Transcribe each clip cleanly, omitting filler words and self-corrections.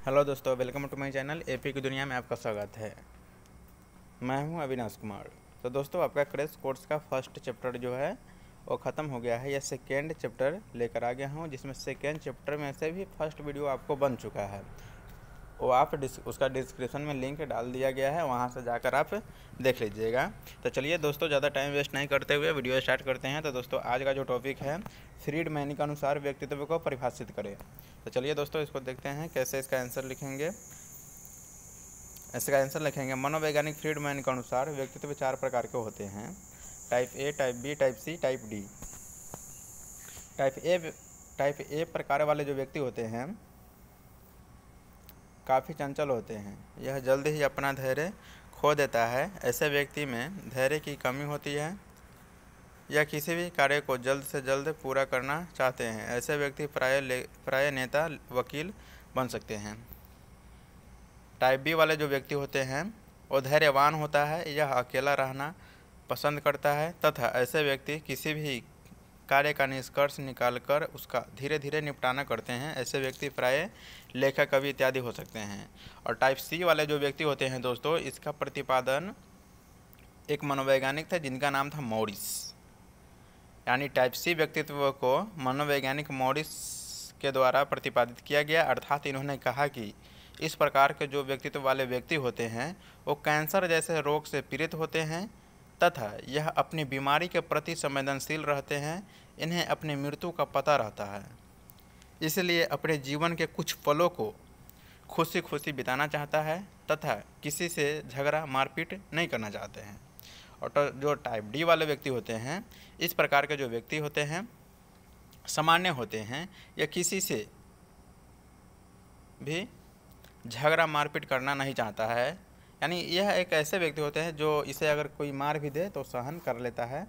Hello दोस्तों, welcome to my channel AP की दुनिया में आपका स्वागत है। मैं हूं अविनाश कुमार। तो दोस्तों, आपका क्रैश कोर्स का फर्स्ट चैप्टर जो है वो ख़त्म हो गया है। यह सेकेंड चैप्टर लेकर आ गया हूं, जिसमें सेकेंड चैप्टर में से भी फर्स्ट वीडियो आपको बन चुका है। वो आप उसका डिस्क्रिप्शन में लिंक डाल दिया गया है, वहाँ से जाकर आप देख लीजिएगा। तो चलिए दोस्तों, ज़्यादा टाइम वेस्ट नहीं करते हुए वीडियो स्टार्ट करते हैं। तो दोस्तों, आज का जो टॉपिक है, फ्रीडमैन के अनुसार व्यक्तित्व को परिभाषित करें। तो चलिए दोस्तों, इसको देखते हैं कैसे इसका आंसर लिखेंगे। इसका आंसर लिखेंगे, मनोवैज्ञानिक फ्रीडमैन के अनुसार व्यक्तित्व 4 प्रकार के होते हैं। Type A, type B, type C, type D. Type A प्रकार वाले जो व्यक्ति होते हैं काफ़ी चंचल होते हैं। यह जल्द ही अपना धैर्य खो देता है। ऐसे व्यक्ति में धैर्य की कमी होती है। यह किसी भी कार्य को जल्द से जल्द पूरा करना चाहते हैं। ऐसे व्यक्ति प्राय नेता, वकील बन सकते हैं। टाइप बी वाले जो व्यक्ति होते हैं वो धैर्यवान होता है। यह अकेला रहना पसंद करता है तथा ऐसे व्यक्ति किसी भी कार्य का निष्कर्ष निकालकर उसका धीरे धीरे निपटाना करते हैं। ऐसे व्यक्ति प्राय लेखक, कवि इत्यादि हो सकते हैं। और टाइप सी वाले जो व्यक्ति होते हैं दोस्तों, इसका प्रतिपादन एक मनोवैज्ञानिक थे जिनका नाम था मॉरिस। यानी टाइप सी व्यक्तित्व को मनोवैज्ञानिक मॉरिस के द्वारा प्रतिपादित किया गया। अर्थात इन्होंने कहा कि इस प्रकार के जो व्यक्तित्व वाले व्यक्ति होते हैं वो कैंसर जैसे रोग से पीड़ित होते हैं तथा यह अपनी बीमारी के प्रति संवेदनशील रहते हैं। इन्हें अपनी मृत्यु का पता रहता है, इसलिए अपने जीवन के कुछ पलों को खुशी खुशी बिताना चाहता है तथा किसी से झगड़ा मारपीट नहीं करना चाहते हैं। और जो टाइप डी वाले व्यक्ति होते हैं, इस प्रकार के जो व्यक्ति होते हैं सामान्य होते हैं। यह किसी से भी झगड़ा मारपीट करना नहीं चाहता है। यानी यह एक ऐसे व्यक्ति होते हैं जो इसे अगर कोई मार भी दे तो सहन कर लेता है,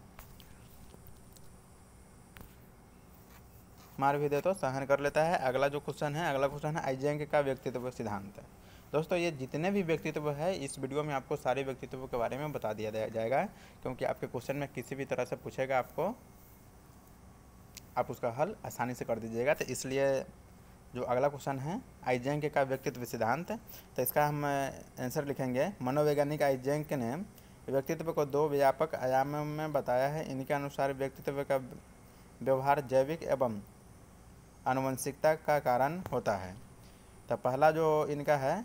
मार भी दे तो सहन कर लेता है। अगला क्वेश्चन है आइजेंक का व्यक्तित्व सिद्धांत। दोस्तों, ये जितने भी व्यक्तित्व है इस वीडियो में आपको सारे व्यक्तित्व के बारे में बता दिया जाएगा, क्योंकि आपके क्वेश्चन में किसी भी तरह से पूछेगा आपको, आप उसका हल आसानी से कर दीजिएगा। तो इसलिए जो अगला क्वेश्चन है आइजेंक का व्यक्तित्व सिद्धांत, तो इसका हम आंसर लिखेंगे, मनोवैज्ञानिक आइजेंक ने व्यक्तित्व को 2 व्यापक आयामों में बताया है। इनके अनुसार व्यक्तित्व का व्यवहार जैविक एवं आनुवंशिकता का कारण होता है। तो पहला जो इनका है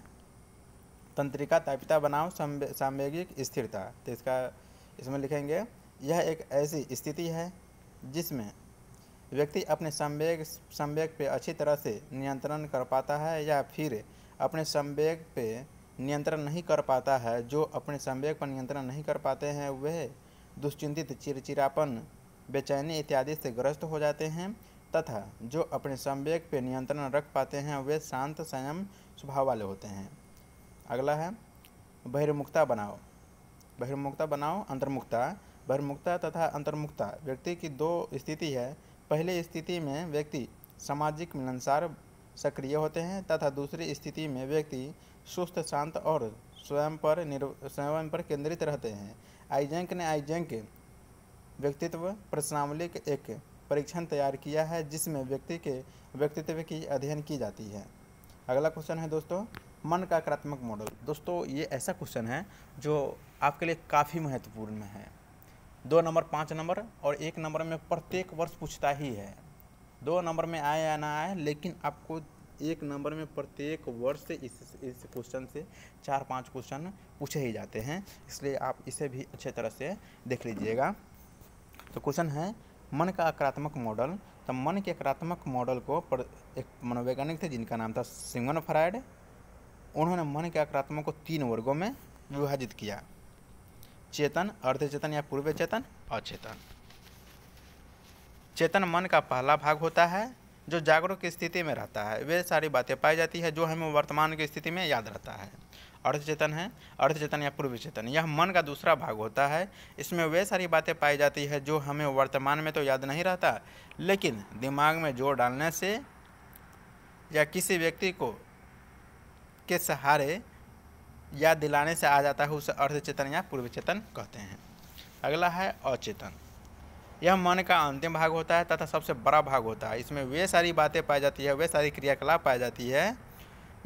तंत्रिका, तापिता बनाम सांवेगिक स्थिरता। तो इसमें लिखेंगे, यह एक ऐसी स्थिति है जिसमें व्यक्ति अपने संवेग पे अच्छी तरह से नियंत्रण कर पाता है या फिर अपने संवेग पे नियंत्रण नहीं कर पाता है। जो अपने संवेग पर नियंत्रण नहीं कर पाते हैं वह दुश्चिंतित, चिड़चिड़ापन, बेचैनी इत्यादि से ग्रस्त हो जाते हैं तथा जो अपने संवेग पे नियंत्रण रख पाते हैं वे शांत, संयम स्वभाव वाले होते हैं। अगला है बहिर्मुखता बनाओ अंतर्मुखता। बहिर्मुखता तथा अंतर्मुखता व्यक्ति की 2 स्थिति है। पहली स्थिति में व्यक्ति सामाजिक, मिलनसार, सक्रिय होते हैं तथा दूसरी स्थिति में व्यक्ति सुस्त, शांत और स्वयं पर केंद्रित रहते हैं। आइजेंक व्यक्तित्व प्रश्नावली के एक परीक्षण तैयार किया है जिसमें व्यक्ति के व्यक्तित्व की अध्ययन की जाती है। अगला क्वेश्चन है दोस्तों, मन का आक्रात्मक मॉडल। दोस्तों, ये ऐसा क्वेश्चन है जो आपके लिए काफ़ी महत्वपूर्ण है। 2 नंबर, 5 नंबर और 1 नंबर में प्रत्येक वर्ष पूछता ही है। 2 नंबर में आए या ना आए, लेकिन आपको 1 नंबर में प्रत्येक वर्ष से इस क्वेश्चन से 4-5 क्वेश्चन पूछे ही जाते हैं, इसलिए आप इसे भी अच्छे तरह से देख लीजिएगा। तो क्वेश्चन है मन का आक्रात्मक मॉडल। तो मन के आक्रात्मक मॉडल को एक मनोवैज्ञानिक थे जिनका नाम था सिगमंड फ्रायड। उन्होंने मन के आक्रात्मक को 3 वर्गों में विभाजित किया: चेतन, अर्धचेतन या पूर्व चेतन, अचेतन। चेतन मन का पहला भाग होता है जो जागरूक स्थिति में रहता है। वे सारी बातें पाई जाती है जो हमें वर्तमान की स्थिति में याद रहता है। अर्धचेतन या पूर्व चेतन, यह मन का दूसरा भाग होता है। इसमें वे सारी बातें पाई जाती है जो हमें वर्तमान में तो याद नहीं रहता, लेकिन दिमाग में जोर डालने से या किसी व्यक्ति को के सहारे याद दिलाने से आ जाता है, उसे अर्धचेतन या पूर्व चेतन कहते हैं। अगला है अचेतन। यह मन का अंतिम भाग होता है तथा सबसे बड़ा भाग होता है। इसमें वे सारी बातें पाई जाती है, वे सारी क्रियाकलाप पाई जाती है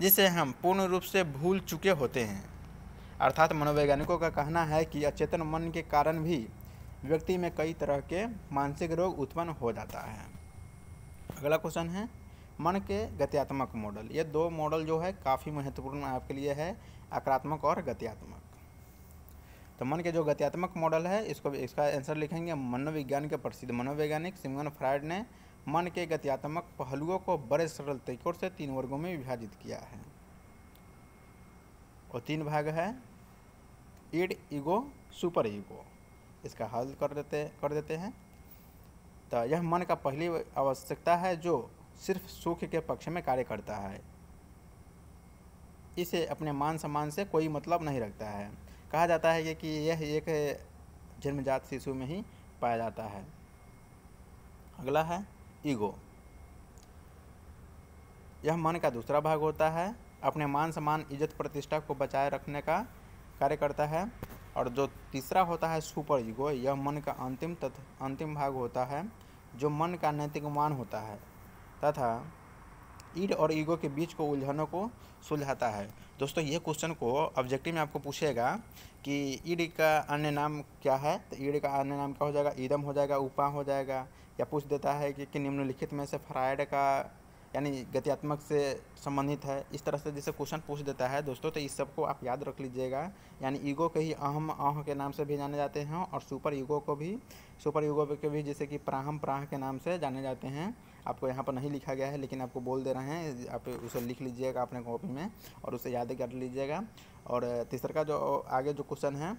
जिसे हम पूर्ण रूप से भूल चुके होते हैं। अर्थात मनोवैज्ञानिकों का कहना है कि अचेतन मन के कारण भी व्यक्ति में कई तरह के मानसिक रोग उत्पन्न हो जाता है। अगला क्वेश्चन है मन के गत्यात्मक मॉडल। ये दो मॉडल जो है काफ़ी महत्वपूर्ण आपके लिए है, आक्रात्मक और गत्यात्मक। तो मन के जो गत्यात्मक मॉडल है इसका आंसर लिखेंगे मनोविज्ञान के प्रसिद्ध मनोवैज्ञानिक सिगमंड फ्रायड ने मन के गत्यात्मक पहलुओं को बड़े सरल तरीकों से 3 वर्गों में विभाजित किया है। और 3 भाग है, ईड, ईगो, सुपर ईगो। इसका हल कर देते हैं। तो यह मन का पहली आवश्यकता है जो सिर्फ सुख के पक्ष में कार्य करता है। इसे अपने मान सम्मान से कोई मतलब नहीं रखता है। कहा जाता है कि यह एक जन्मजात शिशु में ही पाया जाता है। अगला है ईगो। यह मन का दूसरा भाग होता है, अपने मान सम्मान, इज्जत, प्रतिष्ठा को बचाए रखने का कार्य करता है। और जो तीसरा होता है सुपर ईगो, यह मन का अंतिम भाग होता है जो मन का नैतिक मान होता है तथा ईड और ईगो के बीच को उलझनों को सुलझाता है। दोस्तों ये क्वेश्चन को ऑब्जेक्टिव में आपको पूछेगा कि ईड का अन्य नाम क्या है, तो ईड का अन्य नाम क्या हो जाएगा, ईदम हो जाएगा, उपा हो जाएगा। या पूछ देता है कि निम्नलिखित में से फ्रायड का यानी गत्यात्मक से संबंधित है। इस तरह से जैसे क्वेश्चन पूछ देता है दोस्तों, तो इस सबको आप याद रख लीजिएगा। यानी ईगो के ही अहम अह के नाम से भी जाने जाते हैं और सुपर ईगो के भी जैसे कि प्राहम प्राह के नाम से जाने जाते हैं। आपको यहाँ पर नहीं लिखा गया है लेकिन आपको बोल दे रहे हैं, आप उसे लिख लीजिएगा अपने कॉपी में और उसे याद कर लीजिएगा। और तीसरा जो आगे जो क्वेश्चन है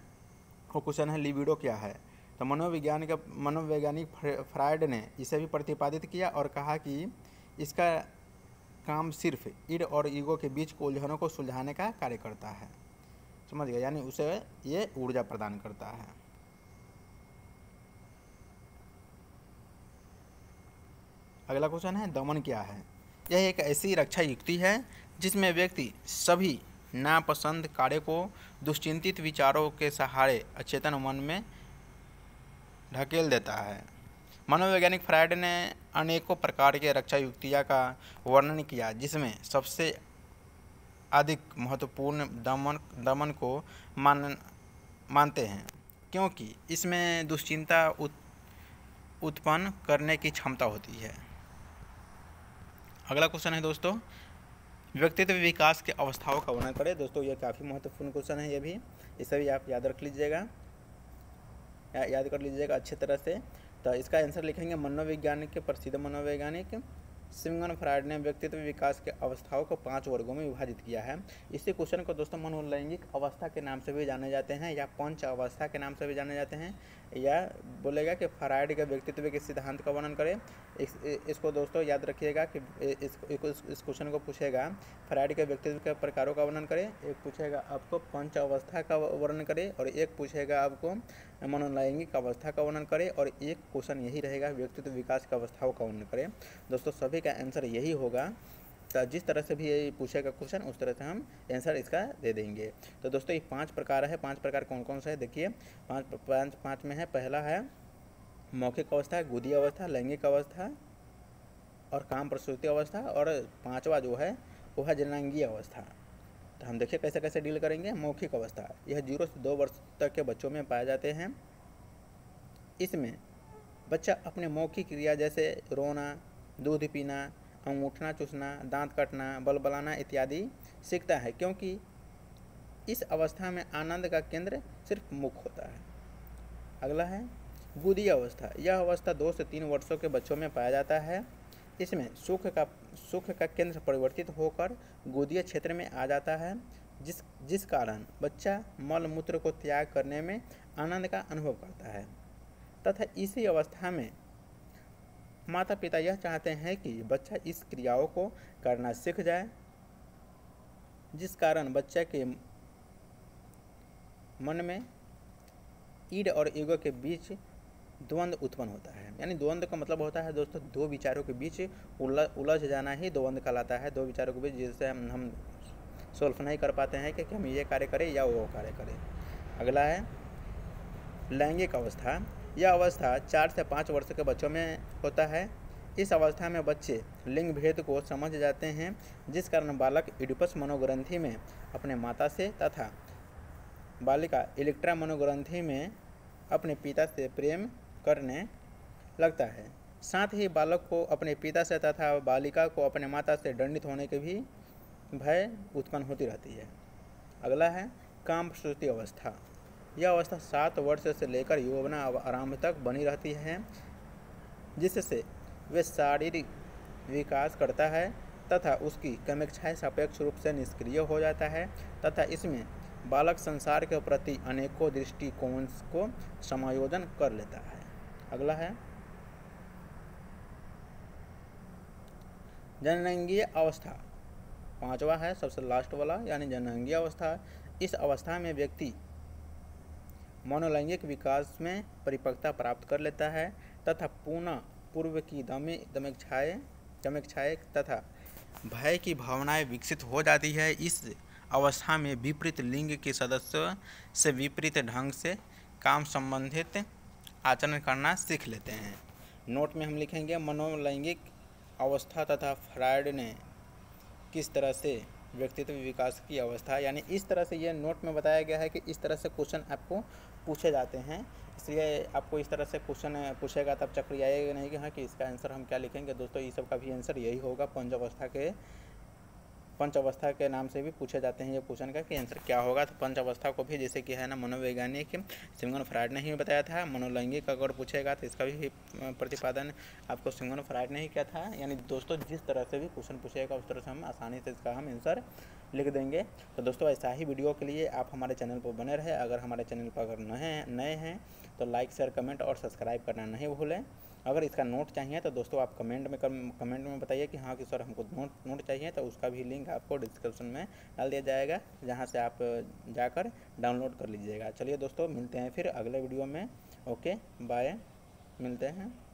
वो क्वेश्चन है लिबिडो क्या है। तो मनोवैज्ञानिक फ्रायड ने इसे भी प्रतिपादित किया और कहा कि इसका काम सिर्फ ईड और ईगो के बीच को उलझनों को सुलझाने का कार्य करता है। समझ गए, यानी उसे ये ऊर्जा प्रदान करता है। अगला क्वेश्चन है दमन क्या है। यह एक ऐसी रक्षा युक्ति है जिसमें व्यक्ति सभी नापसंद कार्य को दुश्चिंतित विचारों के सहारे अचेतन मन में ढकेल देता है। मनोवैज्ञानिक फ्रायड ने अनेकों प्रकार के रक्षा युक्तियाँ का वर्णन किया, जिसमें सबसे अधिक महत्वपूर्ण दमन को मानते हैं, क्योंकि इसमें दुश्चिंता उत्पन्न करने की क्षमता होती है। अगला क्वेश्चन है दोस्तों, व्यक्तित्व विकास के अवस्थाओं का वर्णन करें। दोस्तों ये काफ़ी महत्वपूर्ण क्वेश्चन है, ये भी इसे भी आप याद रख लीजिएगा, याद कर लीजिएगा अच्छे तरह से। तो इसका आंसर लिखेंगे मनोविज्ञान के प्रसिद्ध मनोवैज्ञानिक सिगमंड फ्रायड ने व्यक्तित्व विकास के अवस्थाओं को 5 वर्गों में विभाजित किया है। इसी क्वेश्चन को दोस्तों मनोलैंगिक अवस्था के नाम से भी जाने जाते हैं या पंच अवस्था के नाम से भी जाने जाते हैं। या बोलेगा कि फ्रायड के व्यक्तित्व के सिद्धांत का वर्णन करें। इसको दोस्तों याद रखिएगा कि इस क्वेश्चन को पूछेगा फ्रायड के व्यक्तित्व के प्रकारों का वर्णन करें, एक पूछेगा आपको पंच अवस्था का वर्णन करें और एक पूछेगा आपको मनोलैंगिक अवस्था का वर्णन करें और एक क्वेश्चन यही रहेगा व्यक्तित्व विकास की अवस्थाओं का वर्णन करें। दोस्तों सभी का आंसर यही होगा। तो जिस तरह से भी ये पूछेगा क्वेश्चन उस तरह से हम आंसर इसका दे देंगे। तो दोस्तों ये 5 प्रकार है। 5 प्रकार कौन कौन से है देखिए, पाँच में है। पहला है मौखिक अवस्था, गुदी अवस्था, लैंगिक अवस्था और काम प्रसूति अवस्था। और 5वां जो है वो है जनांगीय अवस्था। तो हम देखिए कैसे कैसे डील करेंगे। मौखिक अवस्था यह 0 से 2 वर्ष तक के बच्चों में पाए जाते हैं। इसमें बच्चा अपने मौखिक क्रिया जैसे रोना, दूध पीना, अंगूठना चूसना, दांत काटना, बलबलाना इत्यादि सीखता है, क्योंकि इस अवस्था में आनंद का केंद्र सिर्फ मुख होता है। अगला है गुदी अवस्था। यह अवस्था 2 से 3 वर्षों के बच्चों में पाया जाता है। इसमें सुख का केंद्र परिवर्तित होकर गोदीय क्षेत्र में आ जाता है, जिस कारण बच्चा मल मूत्र को त्याग करने में आनंद का अनुभव करता है तथा इसी अवस्था में माता पिता यह चाहते हैं कि बच्चा इस क्रियाओं को करना सीख जाए, जिस कारण बच्चे के मन में ईड और ईगो के बीच द्वंद्व उत्पन्न होता है। यानी द्वंद्व का मतलब होता है दोस्तों 2 विचारों के बीच उलझ जाना ही द्वंद्व कहलाता है। 2 विचारों के बीच जिससे हम सोल्व नहीं कर पाते हैं कि हम ये कार्य करें या वो कार्य करें। अगला है लैंगिक अवस्था। यह अवस्था 4 से 5 वर्ष के बच्चों में होता है। इस अवस्था में बच्चे लिंग भेद को समझ जाते हैं, जिस कारण बालक इडिपस मनोग्रंथि में अपने माता से तथा बालिका इलेक्ट्रा मनोग्रंथि में अपने पिता से प्रेम करने लगता है। साथ ही बालक को अपने पिता से तथा बालिका को अपने माता से दंडित होने के भी भय उत्पन्न होती रहती है। अगला है काम प्रसूति अवस्था। यह अवस्था 7 वर्ष से लेकर यौवना आरंभ तक बनी रहती है, जिससे वे शारीरिक विकास करता है तथा उसकी कामेच्छाएं सापेक्ष रूप से निष्क्रिय हो जाता है तथा इसमें बालक संसार के प्रति अनेकों दृष्टिकोण को समायोजन कर लेता है। अगला है जननांगीय अवस्था। 5वां है सबसे लास्ट वाला, यानी जननांगीय अवस्था। इस अवस्था में व्यक्ति मनोलैंगिक विकास में परिपक्वता प्राप्त कर लेता है तथा पुनः पूर्व की कामेच्छाएं तथा भय की भावनाएं विकसित हो जाती है। इस अवस्था में विपरीत लिंग के सदस्यों से विपरीत ढंग से काम संबंधित आचरण करना सीख लेते हैं। नोट में हम लिखेंगे मनोलैंगिक अवस्था तथा फ्रायड ने किस तरह से व्यक्तित्व विकास की अवस्था, यानी इस तरह से ये नोट में बताया गया है कि इस तरह से क्वेश्चन आपको पूछे जाते हैं, इसलिए आपको इस तरह से क्वेश्चन पूछेगा तब चक्कर आएगा नहीं कि हाँ कि इसका आंसर हम क्या लिखेंगे। दोस्तों ये सब का भी आंसर यही होगा। पंच अवस्था के नाम से भी पूछे जाते हैं ये क्वेश्चन का कि आंसर क्या होगा। तो पंच अवस्था को भी जैसे कि है ना मनोवैज्ञानिक सिमोन फ्रायड ने ही बताया था। मनोलैंगिक अगर पूछेगा तो इसका भी प्रतिपादन आपको सिमोन फ्रायड ने ही किया था। यानी दोस्तों जिस तरह से भी क्वेश्चन पूछेगा उस तरह से हम आसानी से इसका हम आंसर लिख देंगे। तो दोस्तों ऐसा ही वीडियो के लिए आप हमारे चैनल पर बने रहे। अगर हमारे चैनल पर अगर नए हैं तो लाइक शेयर कमेंट और सब्सक्राइब करना नहीं भूलें। अगर इसका नोट चाहिए तो दोस्तों आप कमेंट में बताइए कि हाँ कि सर हमको नोट चाहिए, तो उसका भी लिंक आपको डिस्क्रिप्शन में डाल दिया जाएगा, जहाँ से आप जाकर डाउनलोड कर लीजिएगा। चलिए दोस्तों मिलते हैं फिर अगले वीडियो में। ओके बाय, मिलते हैं।